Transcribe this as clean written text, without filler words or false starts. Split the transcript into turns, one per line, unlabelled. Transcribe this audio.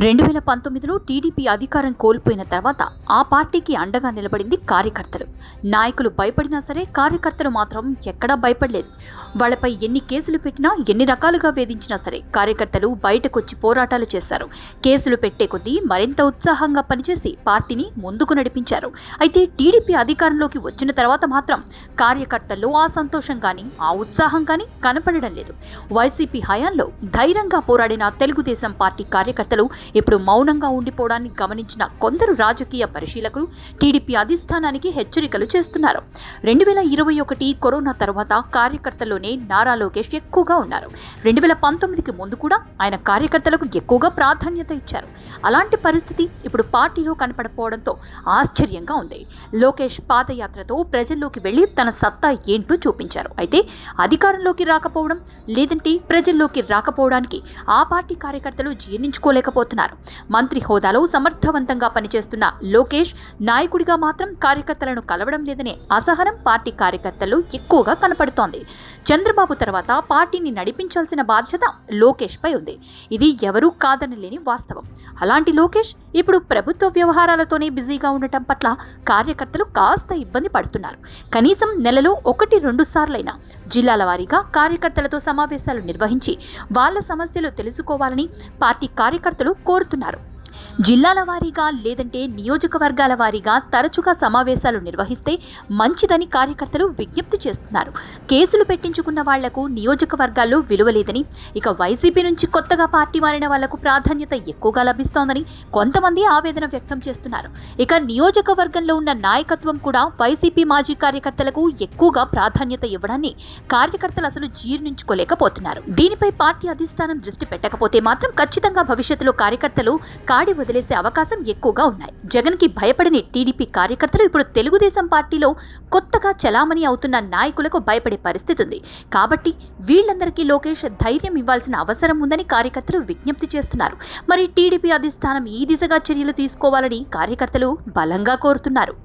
2019లో TDP అధికారం కోల్పోయిన తర్వాత ఆ పార్టీకి అండగా నిలబడింది కార్యకర్తలు. నాయకులు భయపడినా సరే కార్యకర్తలు మాత్రం ఎక్కడా భయపడలేదు. వాళ్లపై ఎన్ని కేసులు పెట్టినా, ఎన్ని రకాలుగా వేధించినా సరే కార్యకర్తలు బయటకొచ్చి పోరాటాలు చేశారు. కేసులు పెట్టే కొద్దీ మరింత ఉత్సాహంగా పనిచేసి పార్టీని ముందుకు నడిపించారు. అయితే టీడీపీ అధికారంలోకి వచ్చిన తర్వాత మాత్రం కార్యకర్తల్లో ఆ సంతోషం కానీ, ఆ ఉత్సాహం కానీ కనపడడం లేదు. వైసీపీ హయాంలో ధైర్యంగా పోరాడిన తెలుగుదేశం పార్టీ కార్యకర్తలు ఇప్పుడు మౌనంగా ఉండిపోవడాన్ని గమనించిన కొందరు రాజకీయ పరిశీలకులు టీడీపీ అధిష్టానానికి హెచ్చరికలు చేస్తున్నారు. 2021 కరోనా తర్వాత కార్యకర్తల్లోనే నారా లోకేష్ ఎక్కువగా ఉన్నారు. 2019కి ముందు కూడా ఆయన కార్యకర్తలకు ఎక్కువగా ప్రాధాన్యత ఇచ్చారు. అలాంటి పరిస్థితి ఇప్పుడు పార్టీలో కనపడపోవడంతో ఆశ్చర్యంగా ఉంది. లోకేష్ పాదయాత్రతో ప్రజల్లోకి వెళ్లి తన సత్తా ఏంటో చూపించారు. అయితే అధికారంలోకి రాకపోవడం లేదంటే ప్రజల్లోకి రాకపోవడానికి ఆ పార్టీ కార్యకర్తలు జీర్ణించుకోలేకపోతున్నారు. మంత్రి హోదాలో సమర్థవంతంగా పనిచేస్తున్న లోకేష్ నాయకుడిగా మాత్రం కార్యకర్తలను కలవడం లేదనే అసహనం పార్టీ కార్యకర్తల్లో ఎక్కువగా కనపడుతోంది. చంద్రబాబు తర్వాత పార్టీని నడిపించాల్సిన బాధ్యత లోకేష్ పై ఉంది. ఇది ఎవరూ కాదనలేని వాస్తవం. అలాంటి లోకేష్ ఇప్పుడు ప్రభుత్వ వ్యవహారాలతోనే బిజీగా ఉండటం పట్ల కార్యకర్తలు కాస్త ఇబ్బంది పడుతున్నారు. కనీసం నెలలో 1-2 సార్లైనా జిల్లాల వారీగా కార్యకర్తలతో సమావేశాలు నిర్వహించి వాళ్ళ సమస్యలు తెలుసుకోవాలని పార్టీ కార్యకర్తలు కోరుతున్నారు. జిల్లాల వారీగా లేదంటే నియోజకవర్గాల వారీగా తరచుగా సమావేశాలు నిర్వహిస్తే మంచిదని కార్యకర్తలు విజ్ఞప్తి చేస్తున్నారు. కేసులు పెట్టించుకున్న వాళ్లకు నియోజకవర్గాల్లో విలువ లేదని, ఇక వైసీపీ నుంచి కొత్తగా పార్టీ మారిన వాళ్లకు ప్రాధాన్యత ఎక్కువగా లభిస్తోందని కొంతమంది ఆవేదన వ్యక్తం చేస్తున్నారు. ఇక నియోజకవర్గంలో ఉన్న నాయకత్వం కూడా వైసీపీ మాజీ కార్యకర్తలకు ఎక్కువగా ప్రాధాన్యత ఇవ్వడాన్ని కార్యకర్తలు అసలు జీర్ణించుకోలేకపోతున్నారు. దీనిపై పార్టీ అధిష్టానం దృష్టి పెట్టకపోతే మాత్రం ఖచ్చితంగా భవిష్యత్తులో కార్యకర్తలు కాడి వదిలేసే అవకాశం ఎక్కువగా ఉన్నాయి. జగన్ కి భయపడని టీడీపీ కార్యకర్తలు ఇప్పుడు తెలుగుదేశం పార్టీలో కొత్తగా చలామణి అవుతున్న నాయకులకు భయపడే పరిస్థితి ఉంది. కాబట్టి వీళ్ళందరికీ లోకేష్ ధైర్యం ఇవ్వాల్సిన అవసరం ఉందని కార్యకర్తలు విజ్ఞప్తి చేస్తున్నారు. మరి టీడీపీ అధిష్టానం ఈ దిశగా చర్యలు తీసుకోవాలని కార్యకర్తలు బలంగా కోరుతున్నారు.